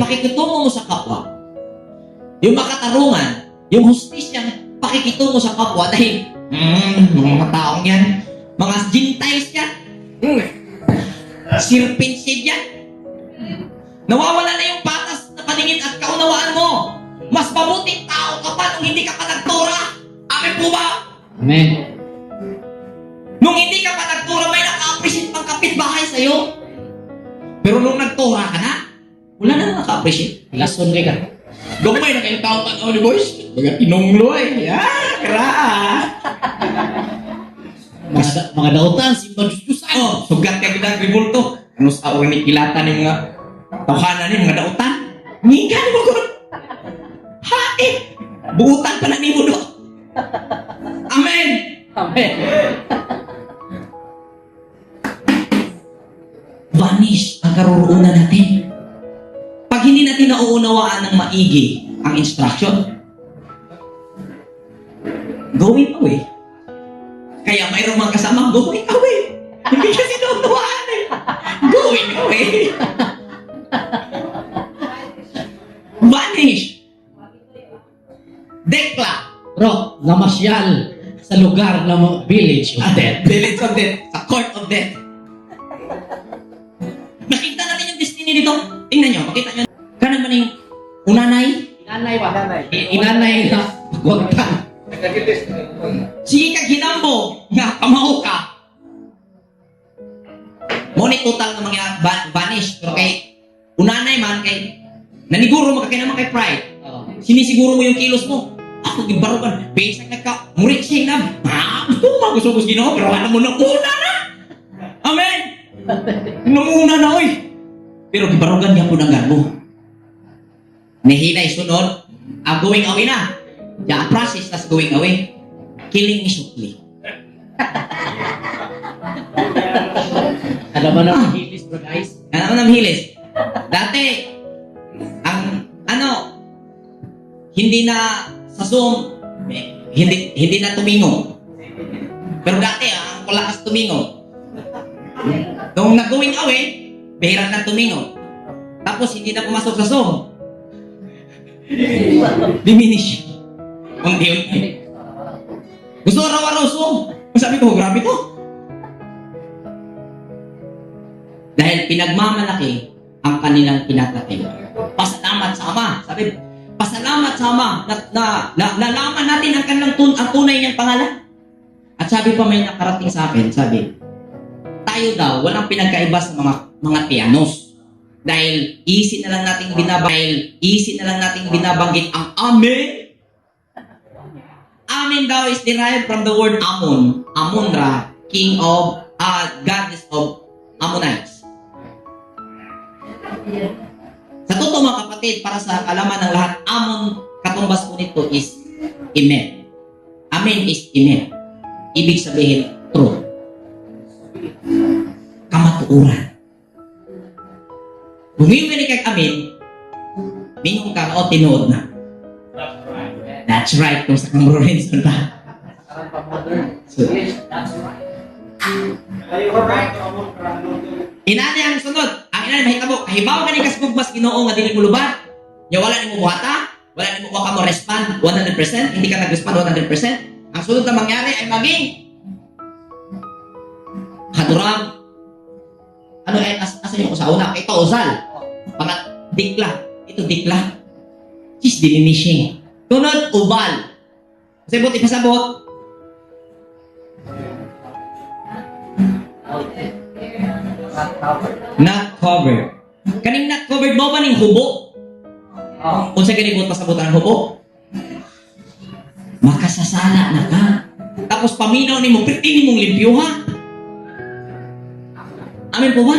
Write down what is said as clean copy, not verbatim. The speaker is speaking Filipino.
pakikitungo mo sa kapwa, yung makatarungan, yung hustisyang pakikitungo sa kapwa, dahil, mga taong yan, mga Gentiles yan, sirpinsid yan, nawawala na yung patas na paningin at kaunawaan mo. Mas mabuting tao ka pa nung hindi ka pa nagtura. Amen po ba? Amen. Nung hindi ka pa nagtura, may naka-appreciate pang kapitbahay sa'yo. Pero nung nagtura ka na, wala na naka-appreciate. Lason ka. Gumay na kayong tao tanaw ni boys. Mga tinunglo eh. Kraa. Mga dautan, simpan jujusan. Oh, sugat ka kita ang ribulto. Ano sa awang ni kilatan ni mga tawhanan ni mga dautan. Ngiga ni mo ko. Hae. Buutan pa na ni mo do. Amen. Amen. Vanish ang karoroonan natin. Pag hindi natin nauunawaan ng maigi ang instruction, going away. Kaya mayroong mga kasama, going away. Hindi kasi nauunawaan eh. Going away. Vanish. Dekla. Bro, namasyal sa lugar na village of death. Village of death. Sa court of death. Nakita natin yung destiny dito. Tingnan nyo, makita nyo. Kanan man yung unanay. Inanay ba? Inanay na pagwagtan. Sige ka ginambo nga pamao ka. Ngunit total na mga vanish. Pero kay unanay man, kay naniguro mo ka naman kay pride. Sinisiguro mo yung kilos mo. Ako gibarukan. Basic na ka. Murit siya na. Gusto-gusto ginawa. Pero wala mo na una na. Amen. Namuna na oy. Pero gibarugan niya po ng gago. Nehinay sunod. Going away na. Ya process tas going away. Killing me softly. Alam mo na hilis, bro guys. Ano naman hilis? Dati, ang hindi na sa Zoom, hindi na tumingo. Pero dati, ang kulakas tumingo. Nung nag-going away, bihira na tumingo. Tapos hindi na pumasok sa Zoom. Diminish. Unti-unti. Gusto araw-araw Zoom. Sabi ko, grabe to. Dahil pinagmamalaki ang kanilang pinatating. Pasalamat sa Ama. Sabi, pasalamat sa Ama na nalaman natin ang kanilang ang tunay niyang pangalan. At sabi pa may nakarating sa akin, sabi, tayo daw, walang pinagkaiba sa mga pianos. Dahil easy na lang nating binabanggit ang Amen. Amen daw is derived from the word Amun. Amun-Ra, king of, goddess of Ammonites. Sa totoo mga kapatid, para sa kalaman ng lahat, Amun, katumbas po nito is Amen. Amen is Amen. Ibig sabihin, truth. Kamatuuran. Bumiwili kag Amen, mingon ka o tinuod na. That's right. Kung sa kang Robinson pa. So, inani ang sunod. Ang inani mahitabo. Kahibaw ka ni kasbugmas Ginoo nga dili mo lubat. Ya wala ni mo buhata. Wala ni mo ka mo respond 100%. Hindi ka nag-respond 100%. Ang sunod na mangyari ay maging hadurang. Ano ay asa yung sa una? Ito uzal. Pangat dikla. Ito dikla. Is diminishing. Tunod, ubal. Pasabot, ipasabot. Not covered. Kaning not covered mo ba ning hubo? Kung sa ganibot pasabotan ng hubo? Makasasala na ka. Tapos paminaw ni mo, pwede ni mong limpyo ha? Amin po ba?